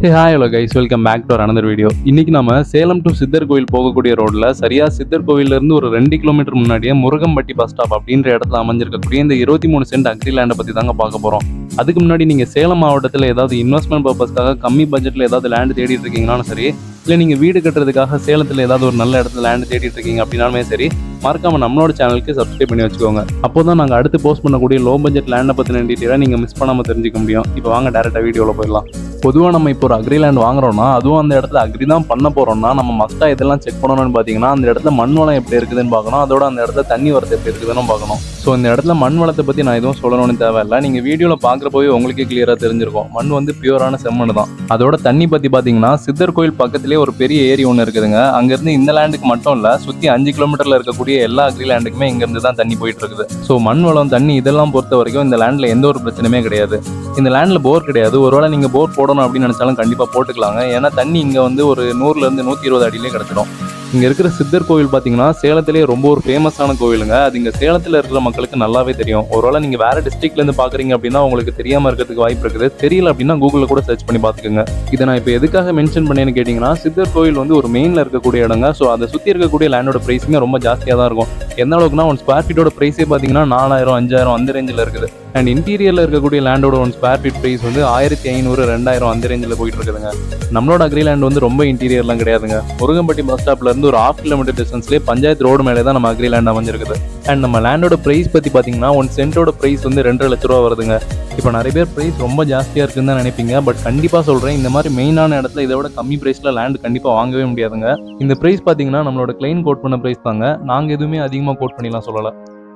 Hi hello guys, welcome back to another video. இன்னைக்கு நம்ம Salem to சித்தர் கோயில் போகக்கூடிய ரோட்ல சரியா சித்தர் கோயில்ல இருந்து ஒரு 2 கிலோமீட்டர் முன்னாடியே முருகம்பட்டி பஸ் ஸ்டாப் அப்படின்ற இடத்துல அமைஞ்சிருக்கக்கூடிய இந்த 23 சென்ட் அக்ரி லேண்டை பத்தி தாங்க பார்க்க போறோம். அதுக்கு முன்னாடி நீங்க சேலம் மாவட்டத்தில் ஏதாவது இன்வெஸ்ட்மெண்ட் பர்பஸ்க்காக கம்மி பட்ஜெட்ல ஏதாவது லேண்ட் தேடிட்டு இருக்கீங்கனாலும் சரி, இல்லை நீங்க வீடு கட்டுறதுக்காக சேலத்தில் ஏதாவது ஒரு நல்ல இடத்துல லேண்ட் தேடிட்டு இருக்கீங்க அப்படின்னாலுமே சரி, மறக்காம நம்மளோட சேனலுக்கு சப்ஸ்கிரைப் பண்ணி வச்சுக்கோங்க. அப்போதான் நாங்கள் அடுத்து போஸ்ட் பண்ணக்கூடிய லோ பட்ஜெட் லேண்டை பற்றின டீட்டெயிலாக நீங்கள் மிஸ் பண்ணாமல் தெரிஞ்சுக்க முடியும். இப்போ வாங்க டேரெக்டாக வீடியோவில் போயிடலாம். பொதுவாக நம்ம இப்போ ஒரு அக்ரி லேண்ட் வாங்குறோம்னா, அதுவும் அந்த இடத்துல அக்ரி தான் பண்ண போறோம்னா, நம்ம மஸ்ட்டாக இதெல்லாம் செக் பண்ணணும்னு பார்த்தீங்கன்னா, அந்த இடத்துல மண் வளம் எப்படி இருக்குதுன்னு பார்க்கணும். அதோட அந்த இடத்துல தண்ணி வரது எப்படி இருக்குதுன்னு பார்க்கணும். ஸோ இந்த இடத்துல மண் வளத்தை பற்றி நான் எதுவும் சொல்லணும்னு தேவையில்லை. நீங்கள் வீடியோவில் பார்க்குறப்போவே உங்களுக்கே கிளியராக தெரிஞ்சிருக்கும். மண் வந்து பியூரான செம்மண் தான். அதோட தண்ணி பற்றி பார்த்தீங்கன்னா, சித்தர் கோயில் பக்கத்துலேயே ஒரு பெரிய ஏரி ஒன்று இருக்குதுங்க. அங்கேருந்து இந்த லேண்டுக்கு மட்டும் இல்லை, சுற்றி 5 கிலோமீட்டரில் இருக்கக்கூடிய எல்லா அக்ரி லேண்டுக்குமே இங்கேருந்து தான் தண்ணி போயிட்டு இருக்குது. ஸோ மண் வளம் தண்ணி இதெல்லாம் பொறுத்த வரைக்கும் இந்த லேண்டில் எந்த ஒரு பிரச்சனையுமே கிடையாது. இந்த லேண்டில் போர் கிடையாது. ஒருவேளை நீங்கள் போர் போடணும் அப்படின்னு நினச்சாலும் கண்டிப்பாக போட்டுக்கலாங்க. ஏன்னா தண்ணி இங்கே வந்து ஒரு 100லேருந்து 120 அடியிலே கிடச்சிடும். இங்கே இருக்கிற சித்தர் கோவில் பார்த்தீங்கன்னா சேலத்திலே ரொம்ப ஒரு ஃபேமஸான கோவிலுங்க. அது இங்கே சேலத்தில் இருக்கிற மக்களுக்கு நல்லாவே தெரியும். ஒருவேளை நீங்கள் வேறு டிஸ்ட்ரிக்ட்லேருந்து பார்க்குறீங்க அப்படின்னா உங்களுக்கு தெரியாமல் இருக்கிறதுக்கு வாய்ப்பு இருக்குது. தெரியல அப்படின்னா கூகுளில் கூட சர்ச் பண்ணி பார்த்துக்கோங்க. இதை நான் இப்போ எதுக்காக மென்ஷன் பண்ணேன்னு கேட்டிங்கன்னா, சித்தர் கோவில் வந்து ஒரு மெயினில் இருக்கக்கூடிய இடங்க. ஸோ அதை சுற்றி இருக்கக்கூடிய லேண்டோட ப்ரைஸுமே ரொம்ப ஜாஸ்தியாக தான் இருக்கும். எந்த அளவுக்குனா ஒன் ஸ்கொயர் ஃபீட்டோட ப்ரைஸே பார்த்தீங்கன்னா 4000 5000 அந்த ரேஞ்சில் இருக்குது. அண்ட் இன்டீரியரில் இருக்கக்கூடிய லேண்டோட ஒன் ஸ்கொயர் ஃபீட் ப்ரைஸ் வந்து 1500 2000 அந்த ரேஞ்சில் போயிட்டு இருக்குதுங்க. நம்மளோட அக்ரி லேண்ட் வந்து ரொம்ப இன்டீரியர்லாம் கிடையாதுங்க. முருகம்பட்டி பஸ் ஸ்டாப்ல இருந்து ஒரு 1/2 கிலோமீட்டர் டிஸ்டன்ஸ்லேயே பஞ்சாயத்து ரோடு மேலே தான் நம்ம அக்ரி லேண்ட் அமைஞ்சிருக்குது. அண்ட் நம்ம லேண்டோட ப்ரைஸ் பற்றி பார்த்தீங்கன்னா, 1 சென்ட்டோட ப்ரைஸ் வந்து 2.5 லட்ச ரூபா வருதுங்க. இப்போ நிறைய பேர் ப்ரைஸ் ரொம்ப ஜாஸ்தியாக இருக்குன்னு தான் நினைப்பீங்க. பட் கண்டிப்பாக சொல்கிறேன், இந்த மாதிரி மெயினான இடத்துல இதை விட கம்மி ப்ரைஸில் லேண்ட் கண்டிப்பாக வாங்கவே முடியாதுங்க. இந்த ப்ரைஸ் பார்த்தீங்கன்னா நம்மளோட கிளைண்ட் கோட் பண்ண ப்ரைஸ் தாங்க. நாங்கள் எதுவுமே அதிகமாக கோட் பண்ணிலாம் சொல்லலை.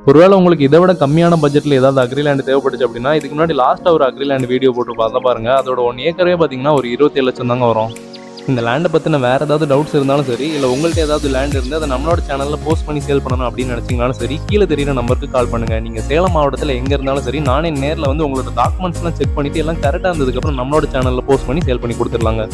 ஒருவேளை உங்களுக்கு இதை விட கம்மியான பட்ஜெட்டில் ஏதாவது அக்ரி லேண்ட் தேவைப்பட்டுச்சு அப்படின்னா, இதுக்கு முன்னாடி லாஸ்ட்டாக ஒரு அக்ரி லேண்ட் வீடியோ போட்டு பார்த்தா பாருங்க. அதோட 1 ஏக்கரே பார்த்தீங்கன்னா ஒரு 27 லட்சம் தாங்க வரும். இந்த லேண்டை பற்றின வேறு ஏதாவது டவுட்ஸ் இருந்தாலும் சரி, இல்லை உங்கள்கிட்ட ஏதாவது லேண்ட் இருந்து அதை நம்மளோட சேனலில் போஸ்ட் பண்ணி சேல் பண்ணணும் அப்படின்னு நினச்சிங்கனாலும் சரி, கீழே தெரியுற நம்பருக்கு கால் பண்ணுங்கள். நீங்கள் சேலம் மாவட்டத்தில் எங்கே இருந்தாலும் சரி, நானே நேரில் வந்து உங்களோட டாக்குமெண்ட்ஸ்லாம் செக் பண்ணிவிட்டு எல்லாம் கரெக்டாக இருந்ததுக்கப்புறம் நம்மளோட சேனலில் போஸ்ட் பண்ணி சேல் பண்ணி கொடுத்துடலாங்க.